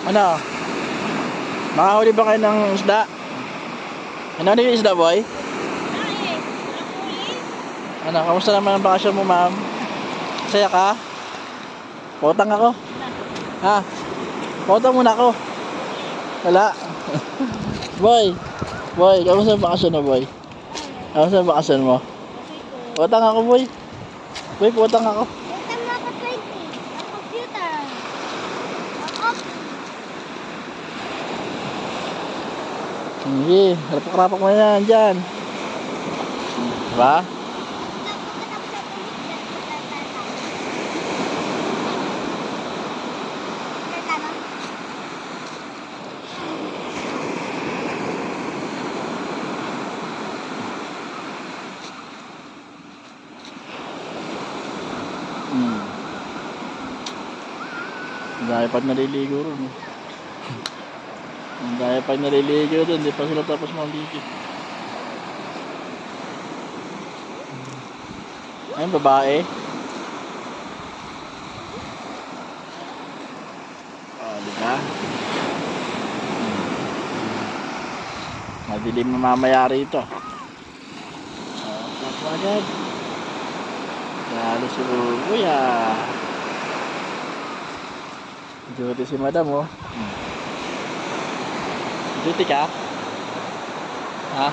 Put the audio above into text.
Ano? Makahuli ba kayo ng isda? Ano yung isda, boy? Ano, kamusta naman ang bakasyon mo, ma'am? Masaya ka? Pautang ako? Ha? Pautang muna ako? Wala. Boy, kamusta ang bakasyon mo, boy? Kamusta ang bakasyon mo? Pautang ako, boy. Boy, pautang ako. Utang mo ako 20. Ang computer. Ang Sige, harapak-harapak mo yan dyan. Diba? Dahil pag naliligo ron. Dahil pag naliligo ron, hindi pa sila tapos maligo. Ayun, babae. Diba? Madilim na mamaya rito. Tapos agad. Lalo si Kuya. Duty si madam, oh. Duty ka? Ha?